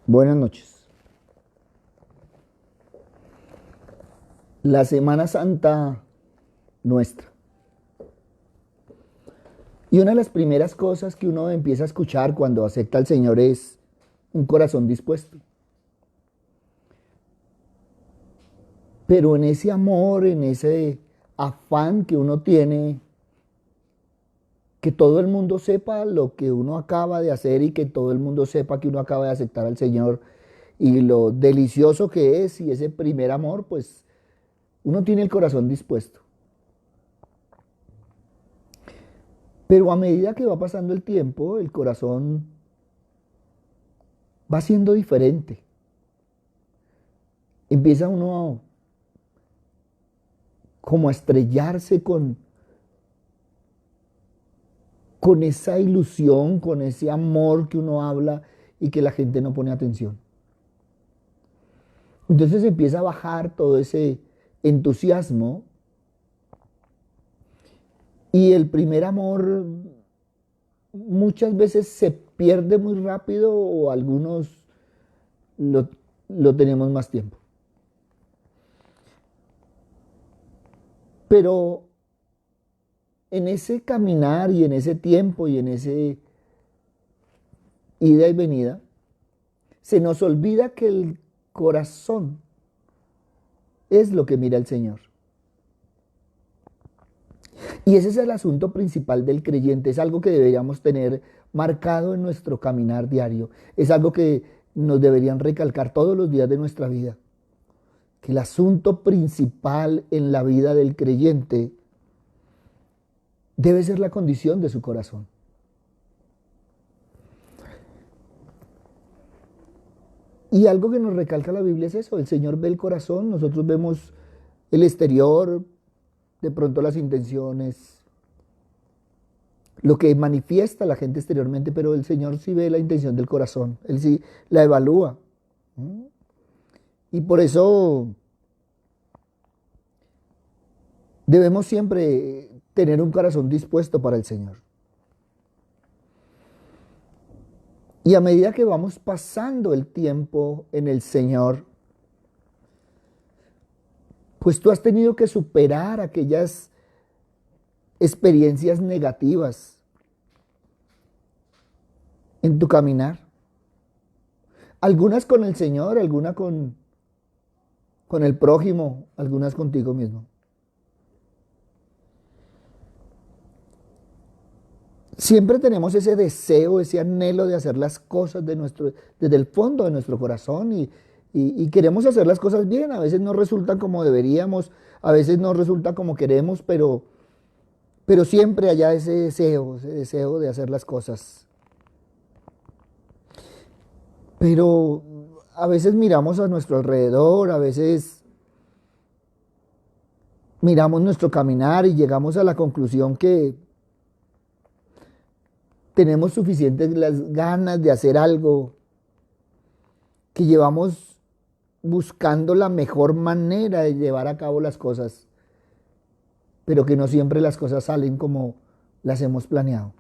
Buenas noches. La Semana Santa nuestra. Y una de las primeras cosas que uno empieza a escuchar cuando acepta al Señor es un corazón dispuesto. Pero en ese amor, en ese afán que uno tiene, que todo el mundo sepa lo que uno acaba de hacer y que todo el mundo sepa que uno acaba de aceptar al Señor y lo delicioso que es y ese primer amor, pues uno tiene el corazón dispuesto. Pero a medida que va pasando el tiempo, el corazón va siendo diferente. Empieza uno como a estrellarse con esa ilusión, con ese amor que uno habla y que la gente no pone atención. Entonces empieza a bajar todo ese entusiasmo y el primer amor muchas veces se pierde muy rápido o algunos lo, lo tenemos más tiempo. Pero en ese caminar y en ese tiempo y en ese ida y venida, se nos olvida que el corazón es lo que mira el Señor. Y ese es el asunto principal del creyente, es algo que deberíamos tener marcado en nuestro caminar diario, es algo que nos deberían recalcar todos los días de nuestra vida, que el asunto principal en la vida del creyente debe ser la condición de su corazón. Y algo que nos recalca la Biblia es eso, el Señor ve el corazón, nosotros vemos el exterior, de pronto las intenciones, lo que manifiesta la gente exteriormente, pero el Señor sí ve la intención del corazón, Él sí la evalúa. Y por eso debemos siempre tener un corazón dispuesto para el Señor. Y a medida que vamos pasando el tiempo en el Señor, pues tú has tenido que superar aquellas experiencias negativas en tu caminar. Algunas con el Señor, algunas con el prójimo, algunas contigo mismo. Siempre tenemos ese deseo, ese anhelo de hacer las cosas desde el fondo de nuestro corazón y queremos hacer las cosas bien. A veces no resultan como deberíamos, a veces no resulta como queremos, pero siempre haya ese deseo de hacer las cosas. Pero a veces miramos a nuestro alrededor, a veces miramos nuestro caminar y llegamos a la conclusión que tenemos suficientes las ganas de hacer algo, que llevamos buscando la mejor manera de llevar a cabo las cosas, pero que no siempre las cosas salen como las hemos planeado.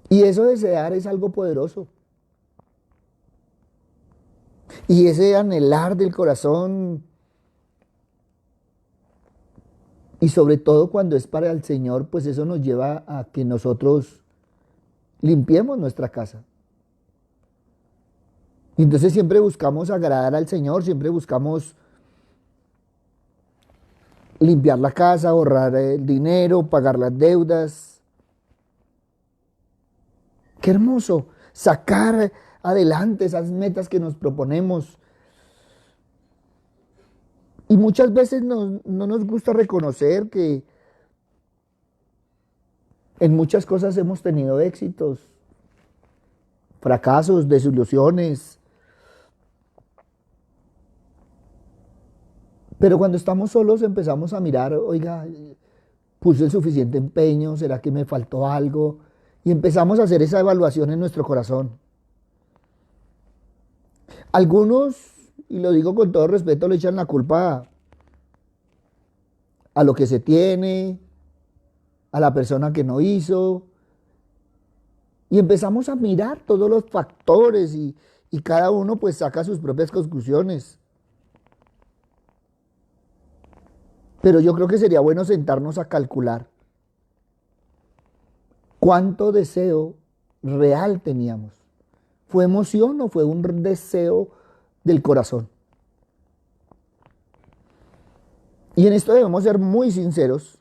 Y eso desear es algo poderoso. Y ese anhelar del corazón, y sobre todo cuando es para el Señor, pues eso nos lleva a que nosotros limpiemos nuestra casa. Y entonces siempre buscamos agradar al Señor, siempre buscamos limpiar la casa, ahorrar el dinero, pagar las deudas. Qué hermoso sacar adelante esas metas que nos proponemos. Y muchas veces no nos gusta reconocer que en muchas cosas hemos tenido éxitos, fracasos, desilusiones. Pero cuando estamos solos empezamos a mirar, oiga, puse el suficiente empeño, ¿será que me faltó algo? Y empezamos a hacer esa evaluación en nuestro corazón. Algunos, y lo digo con todo respeto, le echan la culpa a lo que se tiene, a la persona que no hizo, Y empezamos a mirar todos los factores y cada uno pues saca sus propias conclusiones. Pero yo creo que sería bueno sentarnos a calcular cuánto deseo real teníamos. ¿Fue emoción o fue un deseo del corazón? Y en esto debemos ser muy sinceros,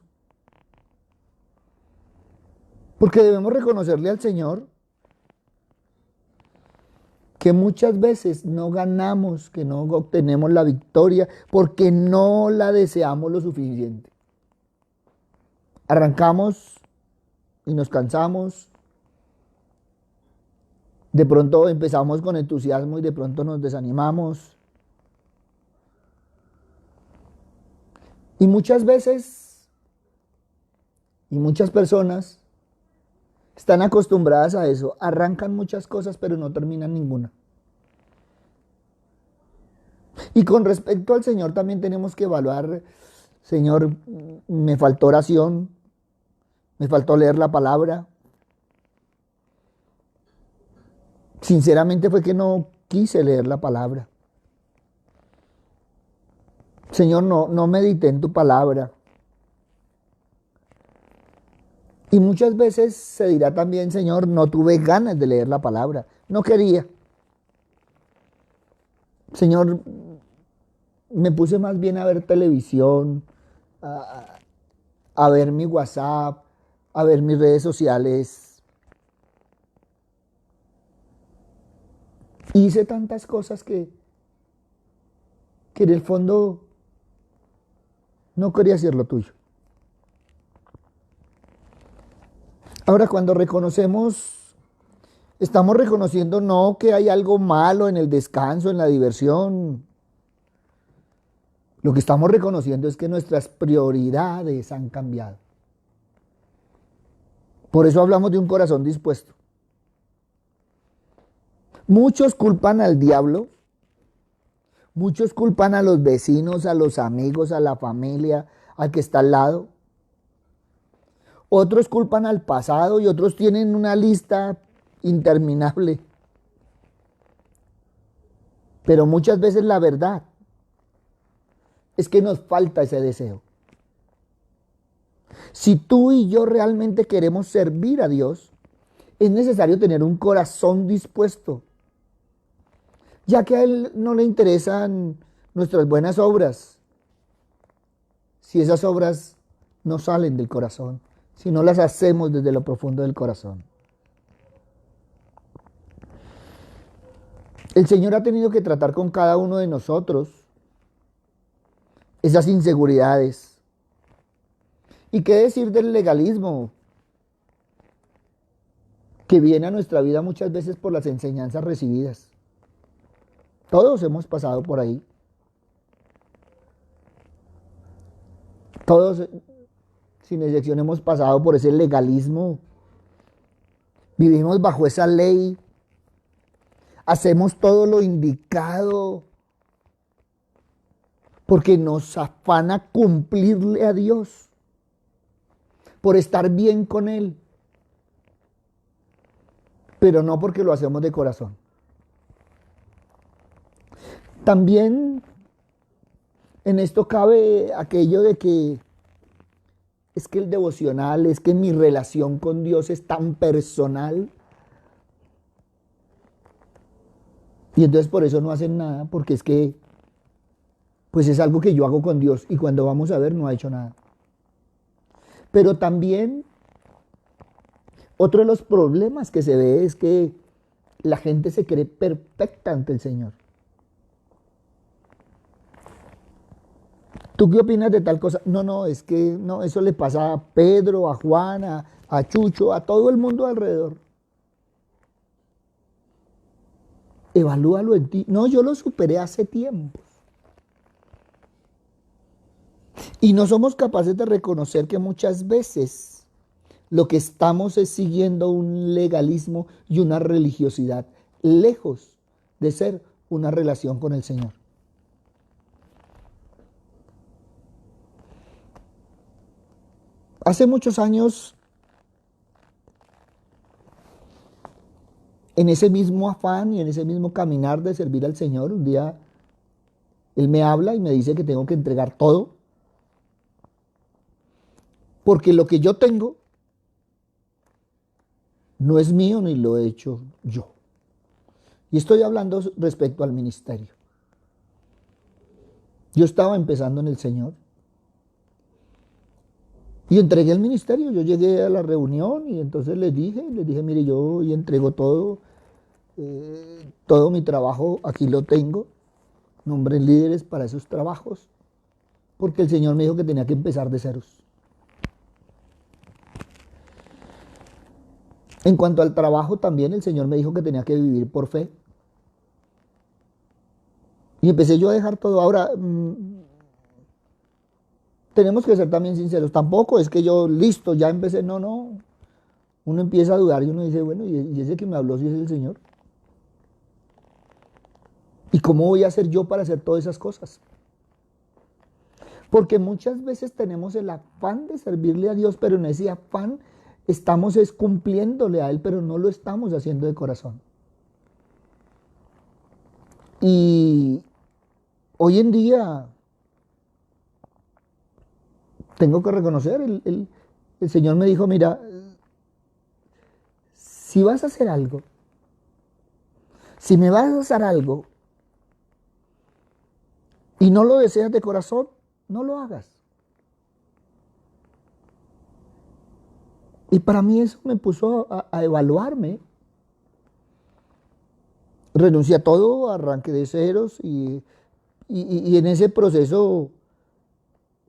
porque debemos reconocerle al Señor que muchas veces no ganamos, que no obtenemos la victoria, porque no la deseamos lo suficiente. Arrancamos y nos cansamos. De pronto empezamos con entusiasmo y de pronto nos desanimamos. Y muchas veces, y muchas personas están acostumbradas a eso. Arrancan muchas cosas, pero no terminan ninguna. Y con respecto al Señor también tenemos que evaluar, Señor, me faltó oración, me faltó leer la palabra. Sinceramente fue que no quise leer la palabra. Señor, no medité en tu palabra. Y muchas veces se dirá también, Señor, no tuve ganas de leer la palabra, no quería. Señor, me puse más bien a ver televisión, a ver mi WhatsApp, a ver mis redes sociales. Hice tantas cosas que en el fondo no quería hacer lo tuyo. Ahora, cuando reconocemos, estamos reconociendo no que hay algo malo en el descanso, en la diversión. Lo que estamos reconociendo es que nuestras prioridades han cambiado. Por eso hablamos de un corazón dispuesto. Muchos culpan al diablo, muchos culpan a los vecinos, a los amigos, a la familia, al que está al lado. Otros culpan al pasado y otros tienen una lista interminable. Pero muchas veces la verdad es que nos falta ese deseo. Si tú y yo realmente queremos servir a Dios, es necesario tener un corazón dispuesto, ya que a Él no le interesan nuestras buenas obras, si esas obras no salen del corazón, si no las hacemos desde lo profundo del corazón. El Señor ha tenido que tratar con cada uno de nosotros esas inseguridades. ¿Y qué decir del legalismo que viene a nuestra vida muchas veces por las enseñanzas recibidas? Todos hemos pasado por ahí. Todos, sin excepción, hemos pasado por ese legalismo. Vivimos bajo esa ley. Hacemos todo lo indicado porque nos afana cumplirle a Dios, por estar bien con Él, pero no porque lo hacemos de corazón. También en esto cabe aquello de que es que el devocional, es que mi relación con Dios es tan personal. Y entonces por eso no hacen nada, porque es que pues es algo que yo hago con Dios y cuando vamos a ver no ha hecho nada. Pero también otro de los problemas que se ve es que la gente se cree perfecta ante el Señor. ¿Tú qué opinas de tal cosa? No, es que no, eso le pasa a Pedro, a Juan, a Chucho, a todo el mundo alrededor. Evalúalo en ti. No, yo lo superé hace tiempo. Y no somos capaces de reconocer que muchas veces lo que estamos es siguiendo un legalismo y una religiosidad, lejos de ser una relación con el Señor. Hace muchos años en ese mismo afán y en ese mismo caminar de servir al Señor, un día Él me habla y me dice que tengo que entregar todo, porque lo que yo tengo no es mío ni lo he hecho yo. Y estoy hablando respecto al ministerio. Yo estaba empezando en el Señor y entregué el ministerio. Yo llegué a la reunión y entonces les dije, mire, yo hoy entrego todo, todo mi trabajo, aquí lo tengo, nombré líderes para esos trabajos, porque el Señor me dijo que tenía que empezar de ceros. En cuanto al trabajo, también el Señor me dijo que tenía que vivir por fe. Y empecé yo a dejar todo. Ahora, tenemos que ser también sinceros. Tampoco es que yo, listo, ya empecé. No, no. Uno empieza a dudar y uno dice, bueno, ¿y ese que me habló si es el Señor? ¿Y cómo voy a hacer yo para hacer todas esas cosas? Porque muchas veces tenemos el afán de servirle a Dios, pero en ese afán estamos cumpliéndole a Él, pero no lo estamos haciendo de corazón. Y hoy en día tengo que reconocer, el Señor me dijo, mira, si vas a hacer algo, si me vas a hacer algo y no lo deseas de corazón, no lo hagas. Y para mí eso me puso a evaluarme. Renuncié a todo, arranqué de ceros y en ese proceso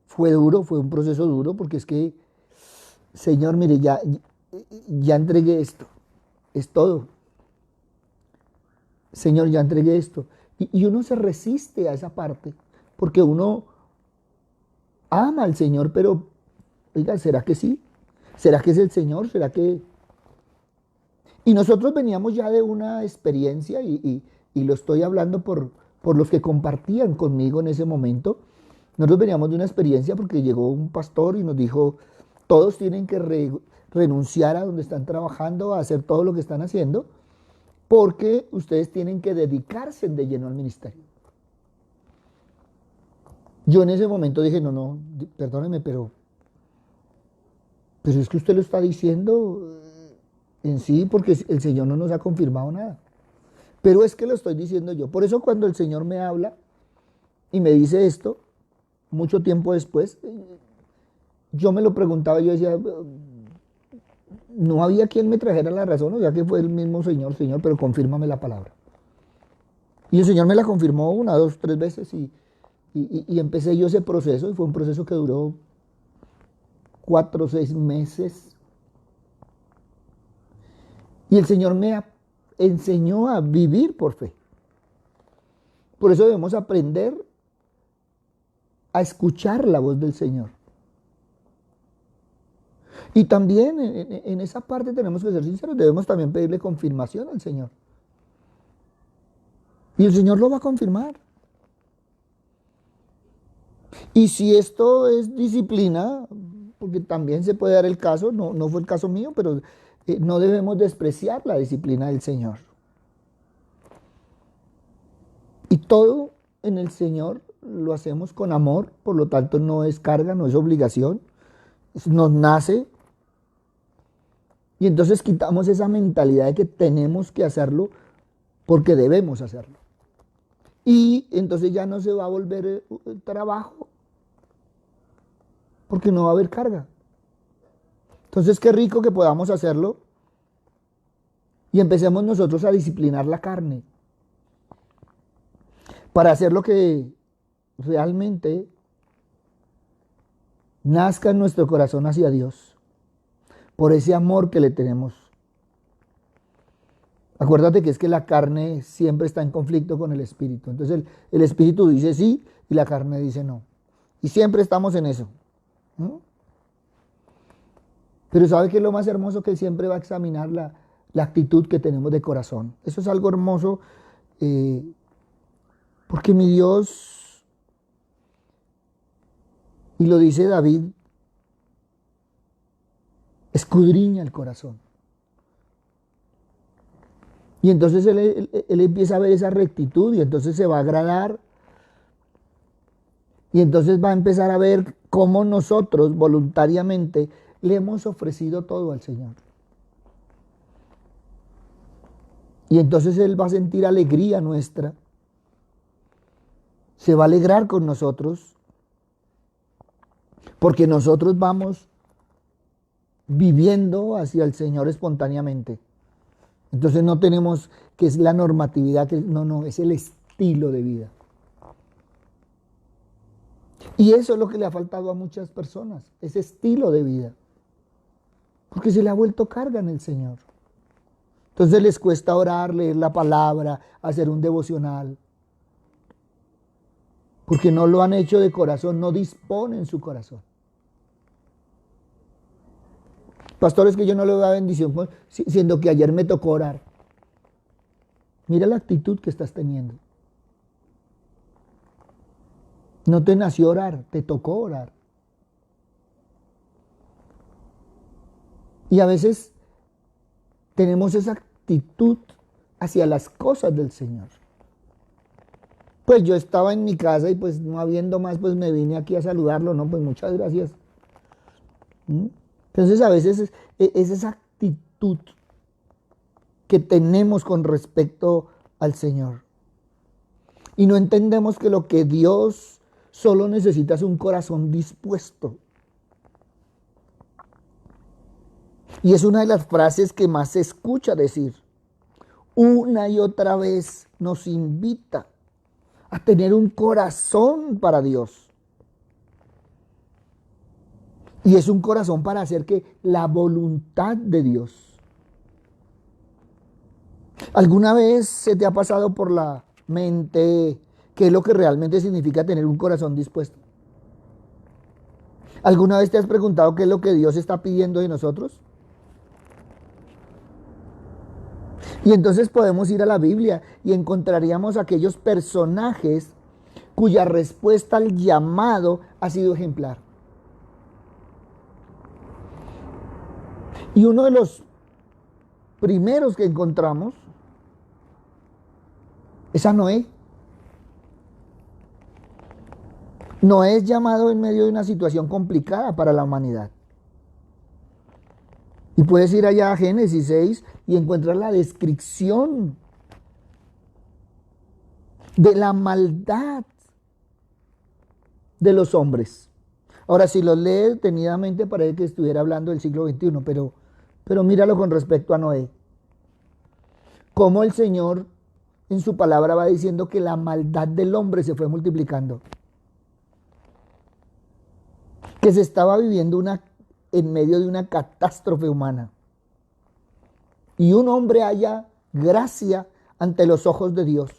fue duro, fue un proceso duro porque es que, Señor, mire, ya entregué esto, es todo. Señor, ya entregué esto. Y uno se resiste a esa parte porque uno ama al Señor, pero, oiga, ¿será que sí? ¿Será que es el Señor? ¿Será que...? Y nosotros veníamos ya de una experiencia y lo estoy hablando por los que compartían conmigo en ese momento. Nosotros veníamos de una experiencia porque llegó un pastor y nos dijo, todos tienen que renunciar a donde están trabajando, a hacer todo lo que están haciendo, porque ustedes tienen que dedicarse de lleno al ministerio. Yo en ese momento dije, no, no, perdóneme, pero es que usted lo está diciendo en sí porque el Señor no nos ha confirmado nada. Pero es que lo estoy diciendo yo. Por eso cuando el Señor me habla y me dice esto, mucho tiempo después, yo me lo preguntaba, yo decía, no había quien me trajera la razón, o sea que fue el mismo Señor, Señor, pero confírmame la palabra. Y el Señor me la confirmó una, dos, tres veces y empecé yo ese proceso y fue un proceso que duró 4 o 6 meses. Y el Señor me enseñó a vivir por fe. Por eso debemos aprender a escuchar la voz del Señor. Y también en esa parte tenemos que ser sinceros, debemos también pedirle confirmación al Señor. Y el Señor lo va a confirmar. Y si esto es disciplina, porque también se puede dar el caso, no fue el caso mío, pero no debemos despreciar la disciplina del Señor. Y todo en el Señor lo hacemos con amor, por lo tanto no es carga, no es obligación, nos nace. Y entonces quitamos esa mentalidad de que tenemos que hacerlo porque debemos hacerlo. Y entonces ya no se va a volver trabajo porque no va a haber carga. Entonces qué rico que podamos hacerlo y empecemos nosotros a disciplinar la carne para hacer lo que realmente nazca en nuestro corazón hacia Dios, por ese amor que le tenemos. Acuérdate que es que la carne siempre está en conflicto con el espíritu. Entonces el espíritu dice sí y la carne dice no. Y siempre estamos en eso. ¿No? Pero ¿sabe qué es lo más hermoso? Que Él siempre va a examinar la actitud que tenemos de corazón. Eso es algo hermoso porque mi Dios, y lo dice David, escudriña el corazón. Y entonces él empieza a ver esa rectitud y entonces se va a agradar. Y entonces va a empezar a ver cómo nosotros voluntariamente le hemos ofrecido todo al Señor. Y entonces Él va a sentir alegría nuestra. Se va a alegrar con nosotros. Porque nosotros vamos viviendo hacia el Señor espontáneamente. Entonces no tenemos que es la normatividad, no, es el estilo de vida. Y eso es lo que le ha faltado a muchas personas, ese estilo de vida. Porque se le ha vuelto carga en el Señor. Entonces les cuesta orar, leer la palabra, hacer un devocional. Porque no lo han hecho de corazón, no disponen su corazón. Pastor, es que yo no le doy bendición, siendo que ayer me tocó orar. Mira la actitud que estás teniendo. No te nació orar, te tocó orar. Y a veces tenemos esa actitud hacia las cosas del Señor. Pues yo estaba en mi casa y pues no habiendo más, pues me vine aquí a saludarlo, ¿no? Pues muchas gracias. Entonces a veces es esa actitud que tenemos con respecto al Señor. Y no entendemos que lo que Dios solo necesita es un corazón dispuesto. Y es una de las frases que más se escucha decir. Una y otra vez nos invita a tener un corazón para Dios. Y es un corazón para hacer que la voluntad de Dios. ¿Alguna vez se te ha pasado por la mente qué es lo que realmente significa tener un corazón dispuesto? ¿Alguna vez te has preguntado qué es lo que Dios está pidiendo de nosotros? Y entonces podemos ir a la Biblia y encontraríamos aquellos personajes cuya respuesta al llamado ha sido ejemplar. Y uno de los primeros que encontramos es a Noé. Noé es llamado en medio de una situación complicada para la humanidad. Y puedes ir allá a Génesis 6 y encontrar la descripción de la maldad de los hombres. Ahora, si lo lees detenidamente, parece que estuviera hablando del siglo XXI, pero míralo con respecto a Noé. Cómo el Señor en su palabra va diciendo que la maldad del hombre se fue multiplicando. Que se estaba viviendo en medio de una catástrofe humana. Y un hombre halla gracia ante los ojos de Dios.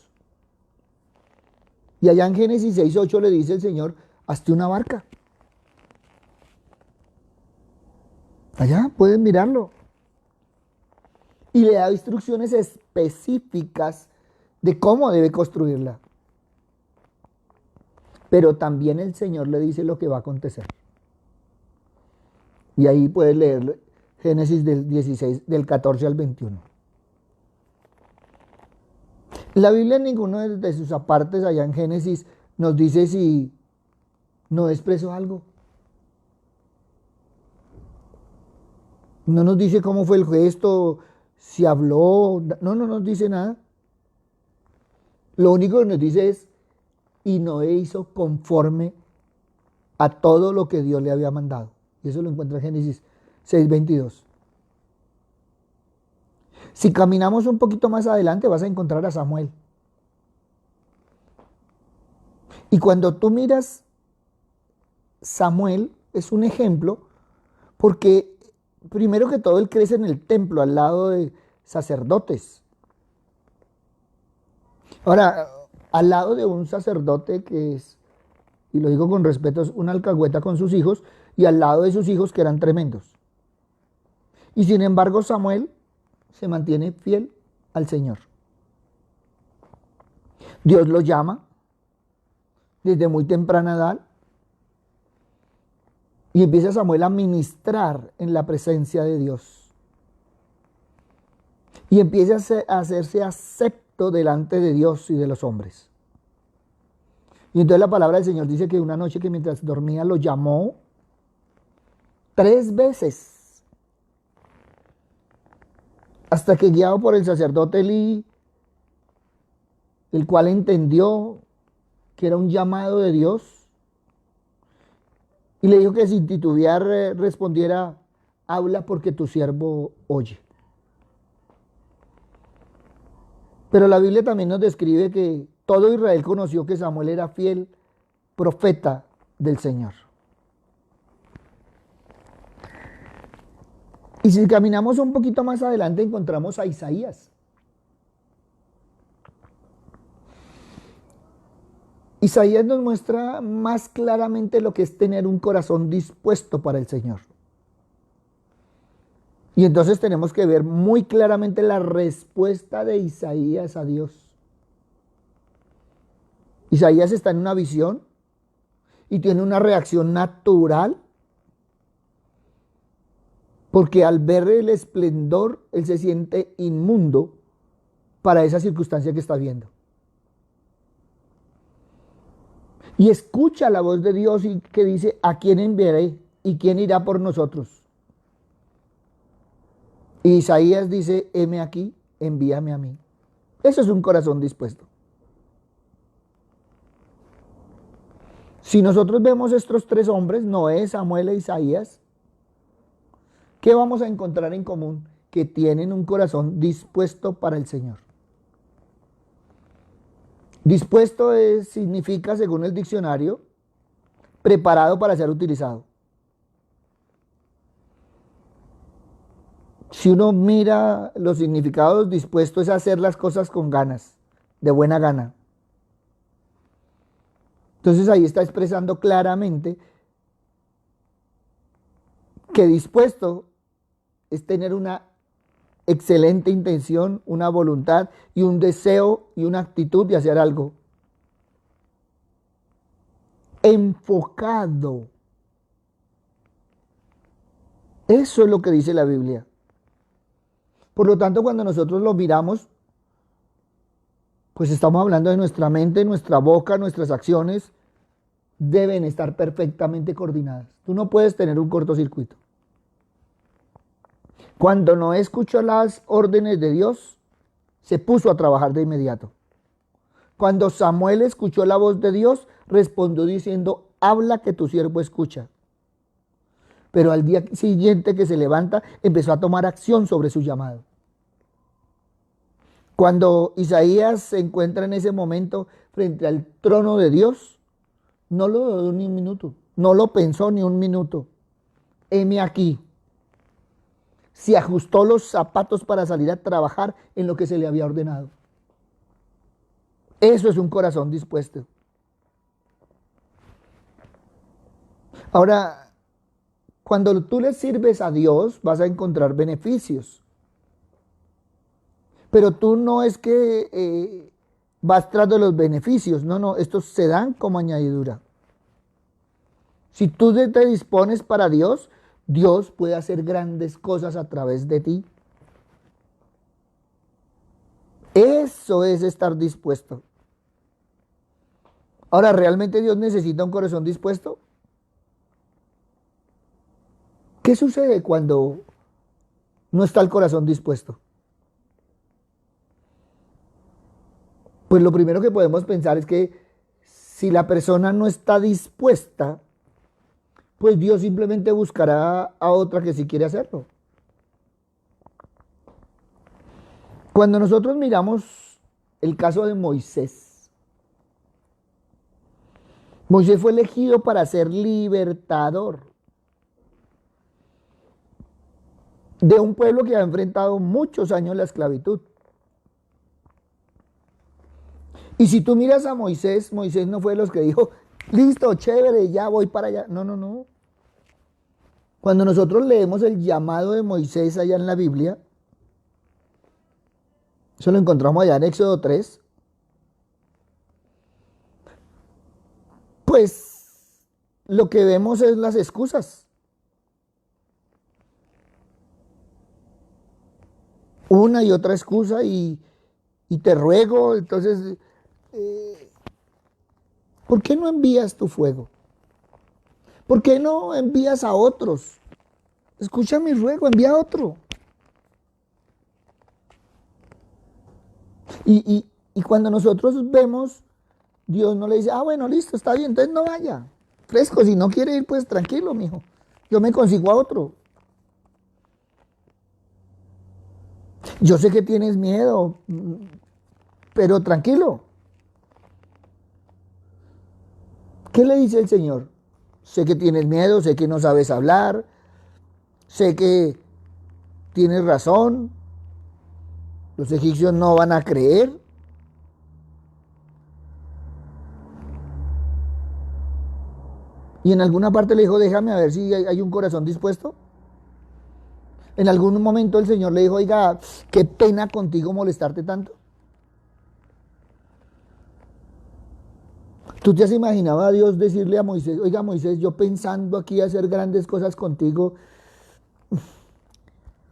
Y allá en Génesis 6:8 le dice el Señor, hazte una barca. Allá pueden mirarlo. Y le da instrucciones específicas de cómo debe construirla. Pero también el Señor le dice lo que va a acontecer. Y ahí puedes leer Génesis del 14 al 21. La Biblia en ninguno de sus apartes allá en Génesis nos dice si no expresó algo. No nos dice cómo fue el gesto, si habló, no nos dice nada. Lo único que nos dice es, y Noé hizo conforme a todo lo que Dios le había mandado. Y eso lo encuentra en Génesis 6:22. Si caminamos un poquito más adelante vas a encontrar a Samuel. Y cuando tú miras, Samuel es un ejemplo porque primero que todo él crece en el templo al lado de sacerdotes. Ahora, al lado de un sacerdote que es, y lo digo con respeto, es una alcahueta con sus hijos, y al lado de sus hijos que eran tremendos. Y sin embargo Samuel se mantiene fiel al Señor. Dios lo llama desde muy temprana edad y empieza Samuel a ministrar en la presencia de Dios. y empiece a hacerse acepto delante de Dios y de los hombres. Y entonces la palabra del Señor dice que una noche que mientras dormía lo llamó 3 veces, hasta que guiado por el sacerdote Elí, el cual entendió que era un llamado de Dios, y le dijo que sin titubear respondiera: habla porque tu siervo oye. Pero la Biblia también nos describe que todo Israel conoció que Samuel era fiel profeta del Señor. Y si caminamos un poquito más adelante encontramos a Isaías. Isaías nos muestra más claramente lo que es tener un corazón dispuesto para el Señor. Y entonces tenemos que ver muy claramente la respuesta de Isaías a Dios. Isaías está en una visión y tiene una reacción natural, porque al ver el esplendor, él se siente inmundo para esa circunstancia que está viendo. Y escucha la voz de Dios y que dice: ¿a quién enviaré y quién irá por nosotros? Y Isaías dice: heme aquí, envíame a mí. Eso es un corazón dispuesto. Si nosotros vemos estos 3 hombres, Noé, Samuel e Isaías, ¿qué vamos a encontrar en común? Que tienen un corazón dispuesto para el Señor. Dispuesto significa, según el diccionario, preparado para ser utilizado. Si uno mira los significados, dispuesto es hacer las cosas con ganas, de buena gana. Entonces ahí está expresando claramente que dispuesto es tener una excelente intención, una voluntad y un deseo y una actitud de hacer algo. Enfocado. Eso es lo que dice la Biblia. Por lo tanto, cuando nosotros lo miramos, pues estamos hablando de nuestra mente, nuestra boca, nuestras acciones deben estar perfectamente coordinadas. Tú no puedes tener un cortocircuito. Cuando Noé escuchó las órdenes de Dios, se puso a trabajar de inmediato. Cuando Samuel escuchó la voz de Dios, respondió diciendo: habla que tu siervo escucha. Pero al día siguiente que se levanta, empezó a tomar acción sobre su llamado. Cuando Isaías se encuentra en ese momento frente al trono de Dios, no lo dudó ni un minuto, no lo pensó ni un minuto. Heme aquí. Se ajustó los zapatos para salir a trabajar en lo que se le había ordenado. Eso es un corazón dispuesto. Ahora, cuando tú le sirves a Dios, vas a encontrar beneficios. Pero tú no es que vas tras de los beneficios. No, estos se dan como añadidura. Si tú te dispones para Dios, Dios puede hacer grandes cosas a través de ti. Eso es estar dispuesto. Ahora, ¿realmente Dios necesita un corazón dispuesto? ¿Qué sucede cuando no está el corazón dispuesto? Pues lo primero que podemos pensar es que si la persona no está dispuesta, pues Dios simplemente buscará a otra que sí quiere hacerlo. Cuando nosotros miramos el caso de Moisés, Moisés fue elegido para ser libertador de un pueblo que ha enfrentado muchos años la esclavitud. Y si tú miras a Moisés, Moisés no fue de los que dijo: listo, chévere, ya voy para allá. No. Cuando nosotros leemos el llamado de Moisés allá en la Biblia, eso lo encontramos allá en Éxodo 3, pues lo que vemos es las excusas. una y otra excusa y te ruego. Entonces, ¿por qué no envías tu fuego? ¿Por qué no envías a otros? Escucha mi ruego, envía a otro. Y cuando nosotros vemos, Dios no le dice, ah, bueno, listo, está bien, entonces no vaya. Fresco, si no quiere ir, pues tranquilo, mijo. Yo me consigo a otro. Yo sé que tienes miedo, pero tranquilo. ¿Qué le dice el Señor? Sé que tienes miedo, sé que no sabes hablar, sé que tienes razón. Los egipcios no van a creer. Y en alguna parte le dijo, déjame a ver si hay un corazón dispuesto. En algún momento el Señor le dijo, oiga, qué pena contigo molestarte tanto. ¿Tú te has imaginado a Dios decirle a Moisés, oiga Moisés, yo pensando aquí hacer grandes cosas contigo,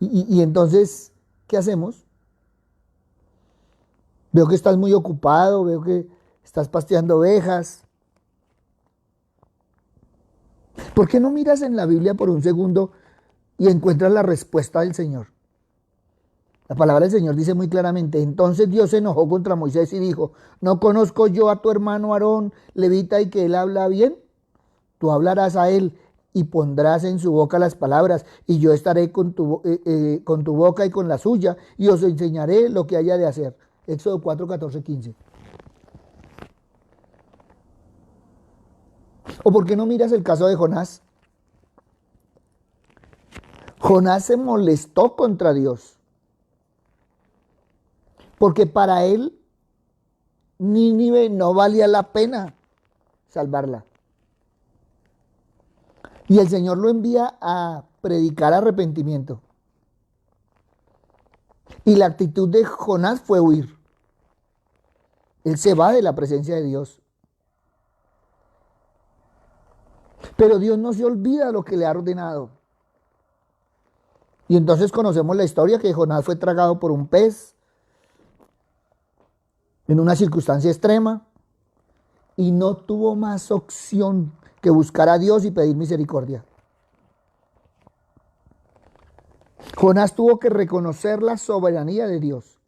y entonces, ¿qué hacemos? Veo que estás muy ocupado, veo que estás pasteando ovejas. ¿Por qué no miras en la Biblia por un segundo y encuentras la respuesta del Señor? La palabra del Señor dice muy claramente, entonces Dios se enojó contra Moisés y dijo, ¿no conozco yo a tu hermano Aarón, levita, y que él habla bien? Tú hablarás a él y pondrás en su boca las palabras, y yo estaré con tu boca y con la suya, y os enseñaré lo que haya de hacer. Éxodo 4, 14, 15. ¿O por qué no miras el caso de Jonás? Jonás se molestó contra Dios, porque para él Nínive no valía la pena salvarla. Y el Señor lo envía a predicar arrepentimiento. Y la actitud de Jonás fue huir. Él se va de la presencia de Dios. Pero Dios no se olvida lo que le ha ordenado. Y entonces conocemos la historia que Jonás fue tragado por un pez en una circunstancia extrema y no tuvo más opción que buscar a Dios y pedir misericordia. Jonás tuvo que reconocer la soberanía de Dios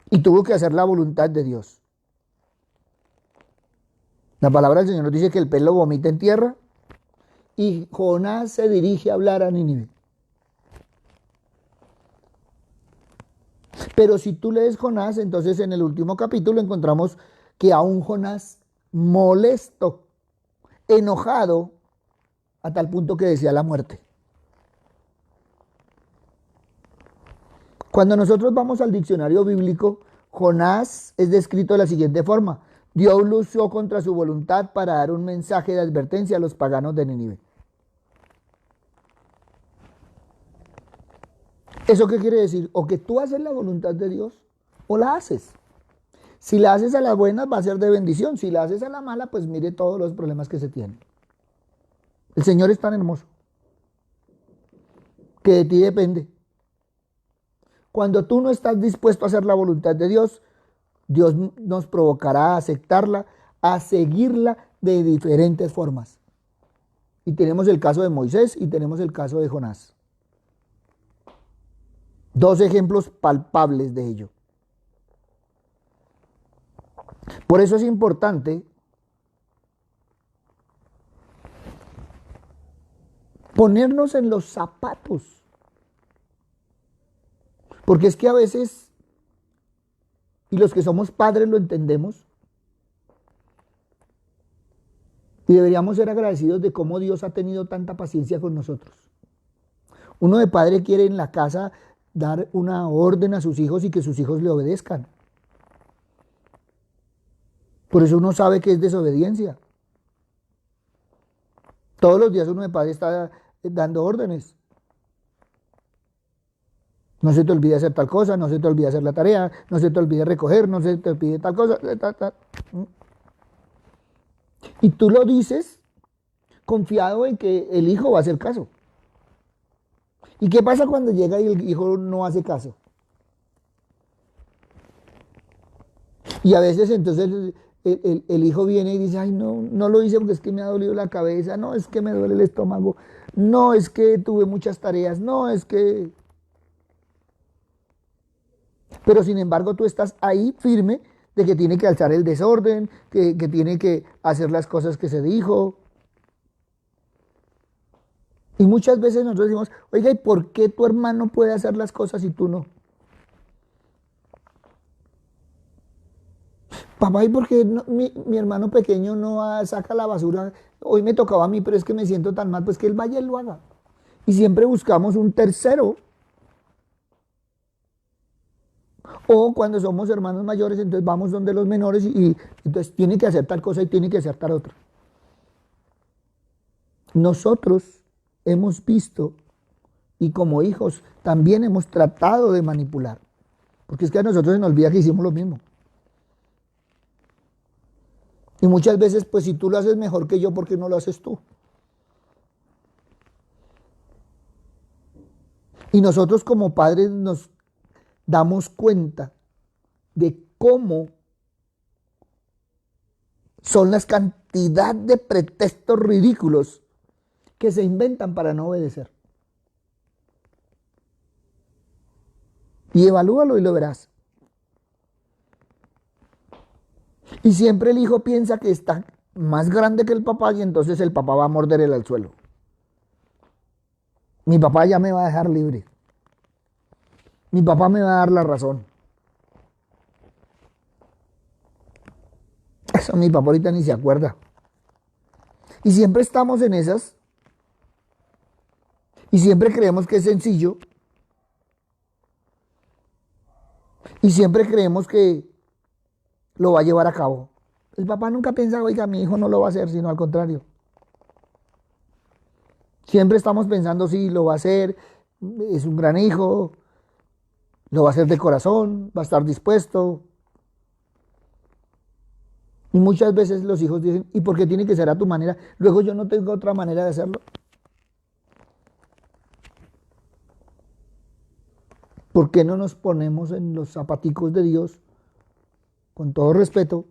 y tuvo que hacer la voluntad de Dios. La palabra del Señor nos dice que el pez lo vomita en tierra y Jonás se dirige a hablar a Nínive. Pero si tú lees Jonás, entonces en el último capítulo encontramos que a un Jonás molesto, enojado, a tal punto que decía la muerte. Cuando nosotros vamos al diccionario bíblico, Jonás es descrito de la siguiente forma: Dios luchó contra su voluntad para dar un mensaje de advertencia a los paganos de Nínive. ¿Eso qué quiere decir? O que tú haces la voluntad de Dios o la haces. Si la haces a las buenas va a ser de bendición. Si la haces a la mala, pues mire todos los problemas que se tienen. El Señor es tan hermoso que de ti depende. Cuando tú no estás dispuesto a hacer la voluntad de Dios, Dios nos provocará a aceptarla, a seguirla de diferentes formas. Y tenemos el caso de Moisés y tenemos el caso de Jonás. Dos ejemplos palpables de ello. Por eso es importante ponernos en los zapatos. Porque es que a veces, y los que somos padres lo entendemos, y deberíamos ser agradecidos de cómo Dios ha tenido tanta paciencia con nosotros. Uno de padre quiere en la casa dar una orden a sus hijos y que sus hijos le obedezcan. Por eso uno sabe que es desobediencia. Todos los días uno de padre está dando órdenes. No se te olvide hacer tal cosa, no se te olvide hacer la tarea, no se te olvide recoger, no se te olvide tal cosa. Y tú lo dices confiado en que el hijo va a hacer caso. ¿Y qué pasa cuando llega y el hijo no hace caso? Y a veces entonces el hijo viene y dice, ay, no, no lo hice porque es que me ha dolido la cabeza, no, es que me duele el estómago, no, es que tuve muchas tareas, no, es que... Pero sin embargo tú estás ahí firme de que tiene que alzar el desorden, que tiene que hacer las cosas que se dijo. Y muchas veces nosotros decimos, oiga, ¿y por qué tu hermano puede hacer las cosas y tú no? Papá, ¿y por qué mi hermano pequeño no saca la basura? Hoy me tocaba a mí, pero es que me siento tan mal, pues que él vaya y lo haga. Y siempre buscamos un tercero. O cuando somos hermanos mayores, entonces vamos donde los menores y entonces tiene que hacer tal cosa y tiene que hacer tal otra. Nosotros hemos visto y como hijos también hemos tratado de manipular. Porque es que a nosotros se nos olvida que hicimos lo mismo. Y muchas veces, pues si tú lo haces mejor que yo, ¿por qué no lo haces tú? Y nosotros como padres nos damos cuenta de cómo son las cantidad de pretextos ridículos que se inventan para no obedecer. Y evalúalo y lo verás. Y siempre el hijo piensa que está más grande que el papá y entonces el papá va a morder el al suelo. Mi papá ya me va a dejar libre. Mi papá me va a dar la razón. Eso mi papá ahorita ni se acuerda. Y siempre estamos en esas. Y siempre creemos que es sencillo. Y siempre creemos que lo va a llevar a cabo. El papá nunca piensa, oiga, mi hijo no lo va a hacer, sino al contrario. Siempre estamos pensando, sí, lo va a hacer, es un gran hijo, lo va a hacer de corazón, va a estar dispuesto. Y muchas veces los hijos dicen, ¿y por qué tiene que ser a tu manera? Luego yo no tengo otra manera de hacerlo. ¿Por qué no nos ponemos en los zapaticos de Dios? Con todo respeto,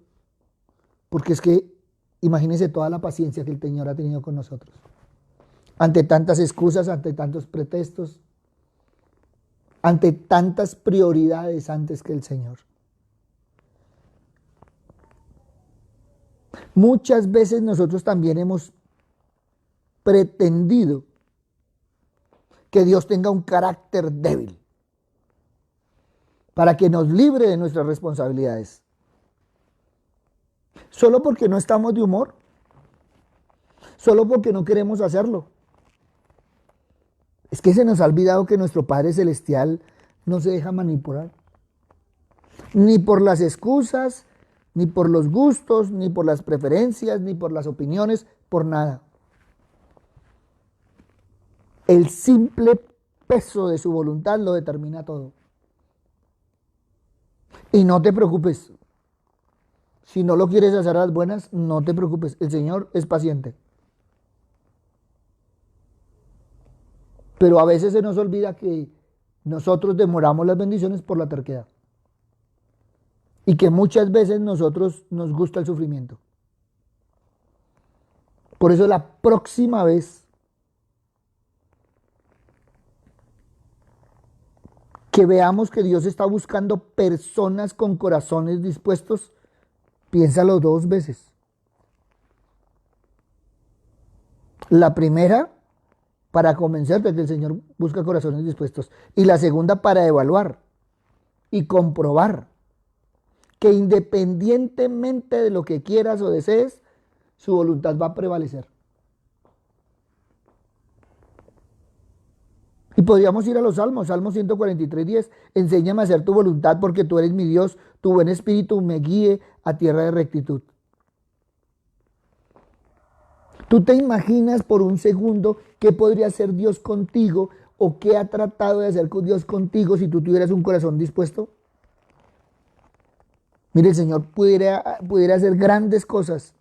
porque es que imagínense toda la paciencia que el Señor ha tenido con nosotros. Ante tantas excusas, ante tantos pretextos, ante tantas prioridades antes que el Señor. Muchas veces nosotros también hemos pretendido que Dios tenga un carácter débil para que nos libre de nuestras responsabilidades. Solo porque no estamos de humor, solo porque no queremos hacerlo. Es que se nos ha olvidado que nuestro Padre Celestial no se deja manipular. Ni por las excusas, ni por los gustos, ni por las preferencias, ni por las opiniones, por nada. El simple peso de su voluntad lo determina todo. Y no te preocupes. Si no lo quieres hacer a las buenas, no te preocupes. El Señor es paciente. Pero a veces se nos olvida que nosotros demoramos las bendiciones por la terquedad. Y que muchas veces nosotros nos gusta el sufrimiento. Por eso la próxima vez que veamos que Dios está buscando personas con corazones dispuestos, piénsalo 2 veces. La primera, para convencerte que el Señor busca corazones dispuestos. Y la segunda, para evaluar y comprobar que independientemente de lo que quieras o desees, su voluntad va a prevalecer. Y podríamos ir a los salmos, Salmo 143:10. Enséñame a hacer tu voluntad porque tú eres mi Dios, tu buen espíritu me guíe a tierra de rectitud. ¿Tú te imaginas por un segundo qué podría hacer Dios contigo o qué ha tratado de hacer con Dios contigo si tú tuvieras un corazón dispuesto? Mire, el Señor pudiera hacer grandes cosas.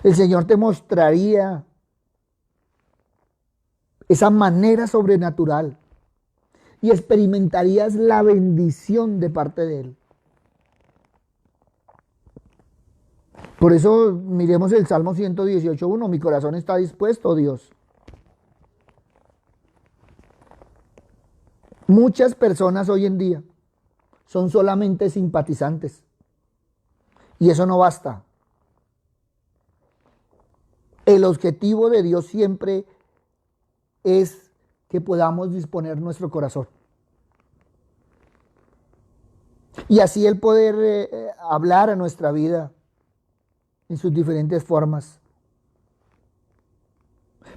El Señor te mostraría esa manera sobrenatural, y experimentarías la bendición de parte de Él. Por eso miremos el Salmo 118:1, mi corazón está dispuesto, Dios. Muchas personas hoy en día son solamente simpatizantes, y eso no basta. El objetivo de Dios siempre es que podamos disponer nuestro corazón. Y así el poder hablar a nuestra vida en sus diferentes formas.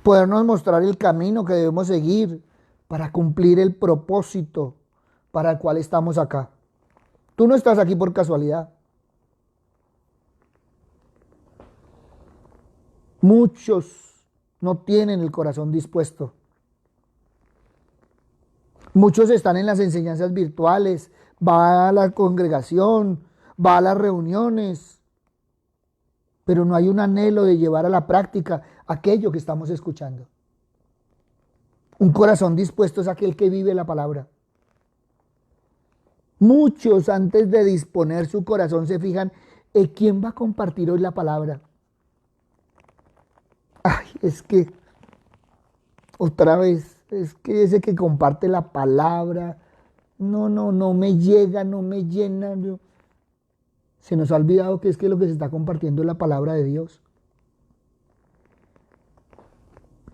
Podernos mostrar el camino que debemos seguir para cumplir el propósito para el cual estamos acá. Tú no estás aquí por casualidad. Muchos no tienen el corazón dispuesto. Muchos están en las enseñanzas virtuales, va a la congregación, va a las reuniones, pero no hay un anhelo de llevar a la práctica aquello que estamos escuchando. Un corazón dispuesto es aquel que vive la palabra. Muchos antes de disponer su corazón se fijan en quién va a compartir hoy la palabra. Ay, es que, otra vez, es que ese que comparte la palabra, no me llega, no me llena. Se nos ha olvidado que es que lo que se está compartiendo es la palabra de Dios.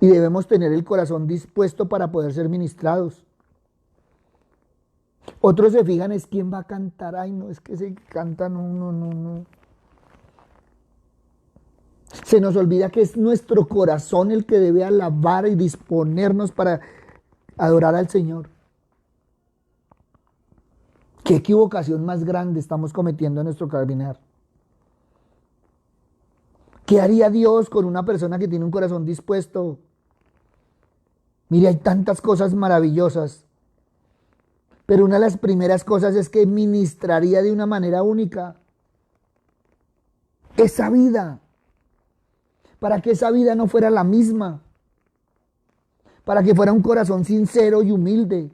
Y debemos tener el corazón dispuesto para poder ser ministrados. Otros se fijan es quién va a cantar. Ay, no, es que se canta, no. Se nos olvida que es nuestro corazón el que debe alabar y disponernos para adorar al Señor. ¿Qué equivocación más grande estamos cometiendo en nuestro caminar? ¿Qué haría Dios con una persona que tiene un corazón dispuesto? Mire, hay tantas cosas maravillosas, pero una de las primeras cosas es que ministraría de una manera única esa vida, para que esa vida no fuera la misma, para que fuera un corazón sincero y humilde,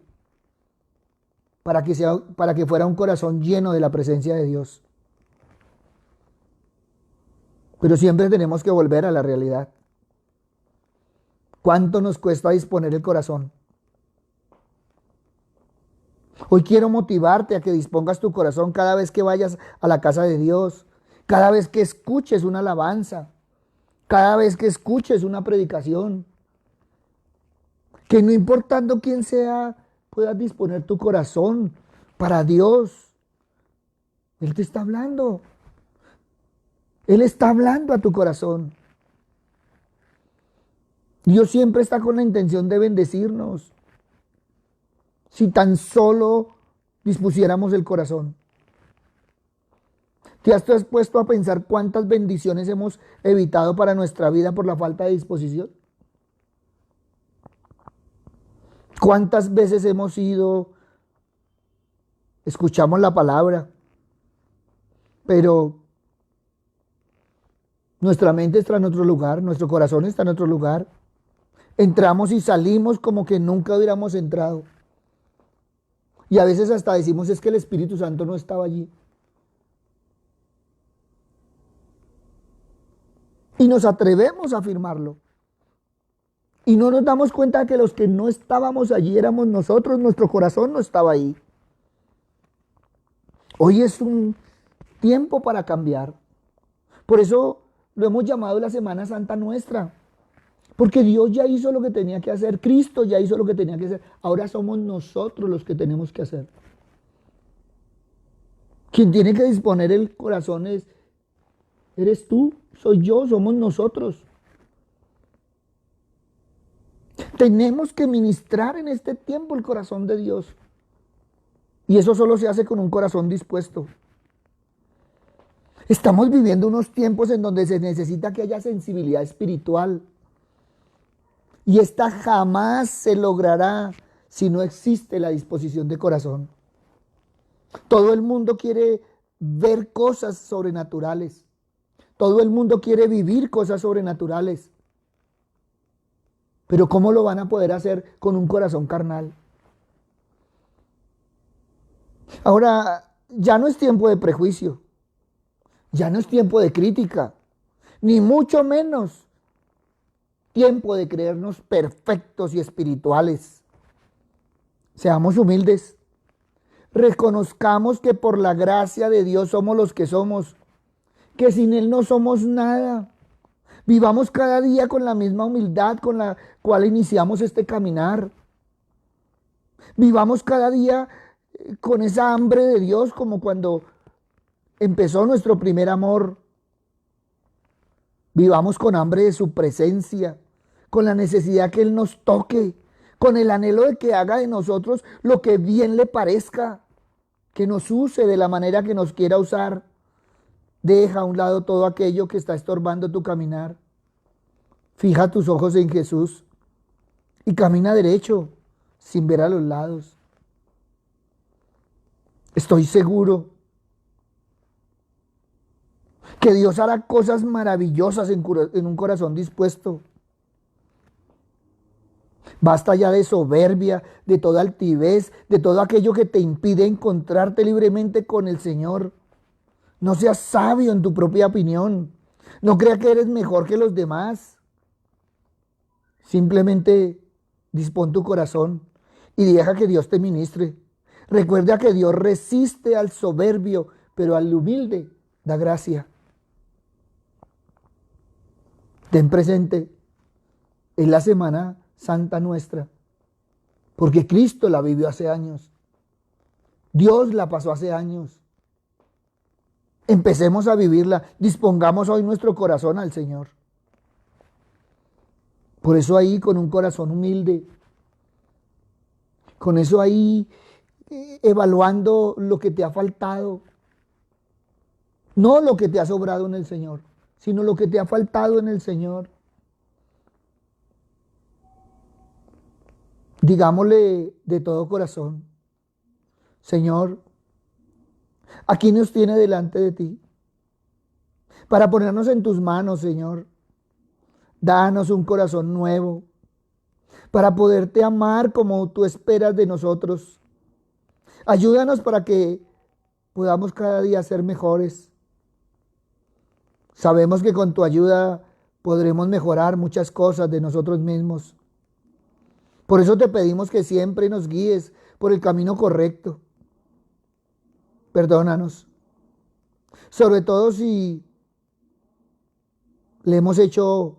para que fuera un corazón lleno de la presencia de Dios. Pero siempre tenemos que volver a la realidad. ¿Cuánto nos cuesta disponer el corazón? Hoy quiero motivarte a que dispongas tu corazón cada vez que vayas a la casa de Dios, cada vez que escuches una alabanza, cada vez que escuches una predicación. Que no importando quién sea, puedas disponer tu corazón para Dios. Él te está hablando. Él está hablando a tu corazón. Dios siempre está con la intención de bendecirnos. Si tan solo dispusiéramos el corazón. ¿Te has puesto a pensar cuántas bendiciones hemos evitado para nuestra vida por la falta de disposición? ¿Cuántas veces hemos ido, escuchamos la palabra, pero nuestra mente está en otro lugar, nuestro corazón está en otro lugar? Entramos y salimos como que nunca hubiéramos entrado. Y a veces hasta decimos es que el Espíritu Santo no estaba allí. Y nos atrevemos a afirmarlo. Y no nos damos cuenta de que los que no estábamos allí éramos nosotros, nuestro corazón no estaba ahí. Hoy es un tiempo para cambiar. Por eso lo hemos llamado la Semana Santa nuestra. Porque Dios ya hizo lo que tenía que hacer, Cristo ya hizo lo que tenía que hacer. Ahora somos nosotros los que tenemos que hacer. Quien tiene que disponer el corazón eres tú, soy yo, somos nosotros. Tenemos que ministrar en este tiempo el corazón de Dios. Y eso solo se hace con un corazón dispuesto. Estamos viviendo unos tiempos en donde se necesita que haya sensibilidad espiritual. Y esta jamás se logrará si no existe la disposición de corazón. Todo el mundo quiere ver cosas sobrenaturales. Todo el mundo quiere vivir cosas sobrenaturales. Pero ¿cómo lo van a poder hacer con un corazón carnal? Ahora, ya no es tiempo de prejuicio, ya no es tiempo de crítica, ni mucho menos tiempo de creernos perfectos y espirituales. Seamos humildes, reconozcamos que por la gracia de Dios somos los que somos, que sin Él no somos nada. Vivamos cada día con la misma humildad con la cual iniciamos este caminar. Vivamos cada día con esa hambre de Dios como cuando empezó nuestro primer amor. Vivamos con hambre de su presencia, con la necesidad que Él nos toque, con el anhelo de que haga de nosotros lo que bien le parezca, que nos use de la manera que nos quiera usar. Deja a un lado todo aquello que está estorbando tu caminar. Fija tus ojos en Jesús y camina derecho, sin ver a los lados. Estoy seguro que Dios hará cosas maravillosas en un corazón dispuesto. Basta ya de soberbia, de toda altivez, de todo aquello que te impide encontrarte libremente con el Señor. No seas sabio en tu propia opinión. No creas que eres mejor que los demás. Simplemente dispón tu corazón y deja que Dios te ministre. Recuerda que Dios resiste al soberbio, pero al humilde da gracia. Ten presente, es la Semana Santa nuestra, porque Cristo la vivió hace años. Dios la pasó hace años. Empecemos a vivirla, dispongamos hoy nuestro corazón al Señor. Por eso ahí con un corazón humilde, con eso ahí evaluando lo que te ha faltado, no lo que te ha sobrado en el Señor, sino lo que te ha faltado en el Señor. Digámosle de todo corazón, Señor, aquí nos tiene delante de ti, para ponernos en tus manos, Señor. Danos un corazón nuevo, para poderte amar como tú esperas de nosotros. Ayúdanos para que podamos cada día ser mejores. Sabemos que con tu ayuda podremos mejorar muchas cosas de nosotros mismos. Por eso te pedimos que siempre nos guíes por el camino correcto. Perdónanos. Sobre todo si le hemos hecho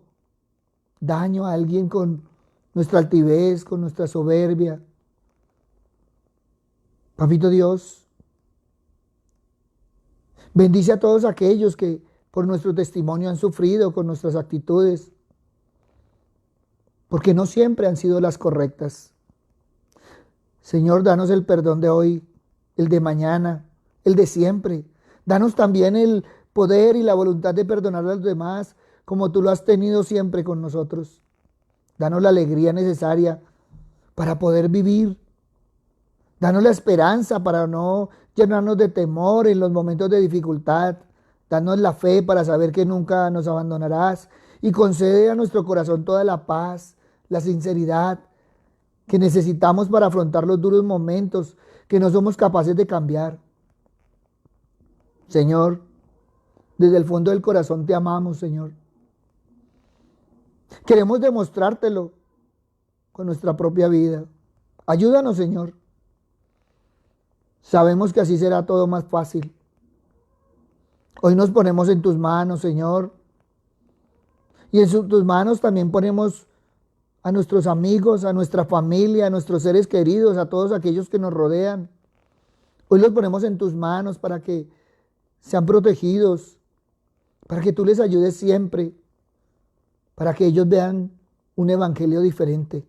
daño a alguien con nuestra altivez, con nuestra soberbia. Papito Dios, bendice a todos aquellos que por nuestro testimonio han sufrido con nuestras actitudes, porque no siempre han sido las correctas. Señor, danos el perdón de hoy, el de mañana, el de siempre. Danos también el poder y la voluntad de perdonar a los demás, como tú lo has tenido siempre con nosotros. Danos la alegría necesaria para poder vivir. Danos la esperanza para no llenarnos de temor en los momentos de dificultad. Danos la fe para saber que nunca nos abandonarás. Y concede a nuestro corazón toda la paz, la sinceridad que necesitamos para afrontar los duros momentos que no somos capaces de cambiar. Señor, desde el fondo del corazón te amamos, Señor. Queremos demostrártelo con nuestra propia vida. Ayúdanos, Señor. Sabemos que así será todo más fácil. Hoy nos ponemos en tus manos, Señor. Y en tus manos también ponemos a nuestros amigos, a nuestra familia, a nuestros seres queridos, a todos aquellos que nos rodean. Hoy los ponemos en tus manos para que sean protegidos, para que tú les ayudes siempre, para que ellos vean un evangelio diferente.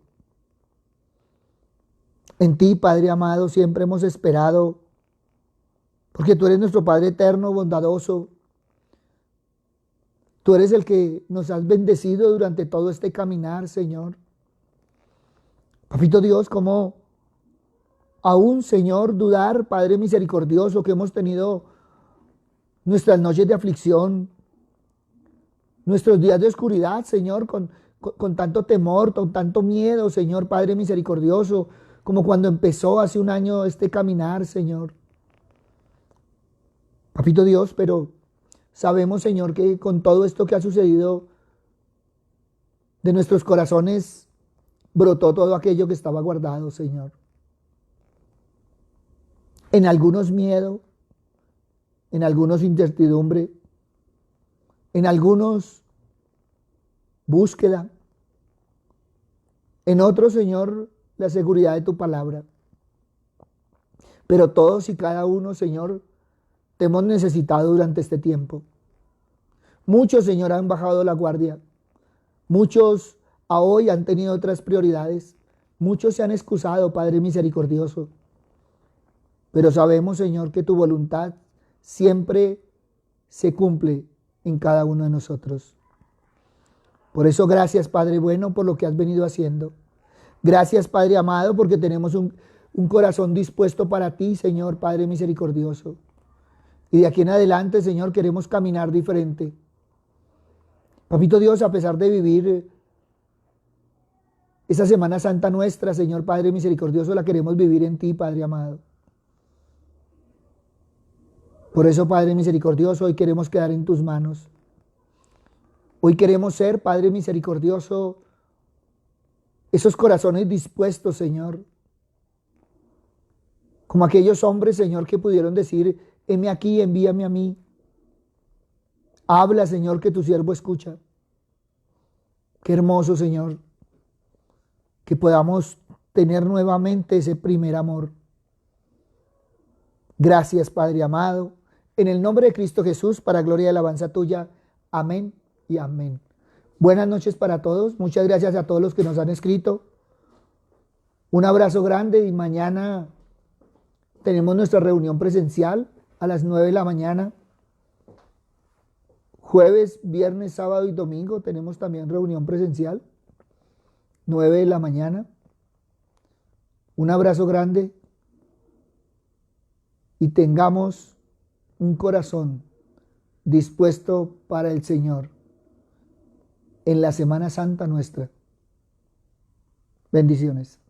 En ti, Padre amado, siempre hemos esperado, porque tú eres nuestro Padre eterno, bondadoso. Tú eres el que nos has bendecido durante todo este caminar, Señor. Papito Dios, ¿cómo aún, Señor, dudar, Padre misericordioso, que hemos tenido nuestras noches de aflicción, nuestros días de oscuridad, Señor, con con tanto temor, con tanto miedo, Señor Padre misericordioso, como cuando empezó hace un año este caminar, Señor. Papito Dios, pero sabemos, Señor, que con todo esto que ha sucedido, de nuestros corazones brotó todo aquello que estaba guardado, Señor. En algunos miedo, en algunos incertidumbre, en algunos búsqueda, en otros, Señor, la seguridad de tu palabra. Pero todos y cada uno, Señor, te hemos necesitado durante este tiempo. Muchos, Señor, han bajado la guardia. Muchos a hoy han tenido otras prioridades. Muchos se han excusado, Padre misericordioso. Pero sabemos, Señor, que tu voluntad siempre se cumple en cada uno de nosotros. Por eso, gracias, Padre bueno, por lo que has venido haciendo. Gracias, Padre amado, porque tenemos un corazón dispuesto para ti, Señor, Padre misericordioso. Y de aquí en adelante, Señor, queremos caminar diferente. Papito Dios, a pesar de vivir esa Semana Santa nuestra, Señor Padre misericordioso, la queremos vivir en ti, Padre amado. Por eso, Padre misericordioso, hoy queremos quedar en tus manos. Hoy queremos ser, Padre misericordioso, esos corazones dispuestos, Señor. Como aquellos hombres, Señor, que pudieron decir, heme aquí, envíame a mí. Habla, Señor, que tu siervo escucha. Qué hermoso, Señor, que podamos tener nuevamente ese primer amor. Gracias, Padre amado. En el nombre de Cristo Jesús, para gloria y alabanza tuya. Amén y amén. Buenas noches para todos. Muchas gracias a todos los que nos han escrito. Un abrazo grande y mañana tenemos nuestra reunión presencial a las 9 de la mañana. Jueves, viernes, sábado y domingo tenemos también reunión presencial. 9 de la mañana. Un abrazo grande y tengamos un corazón dispuesto para el Señor en la Semana Santa nuestra. Bendiciones.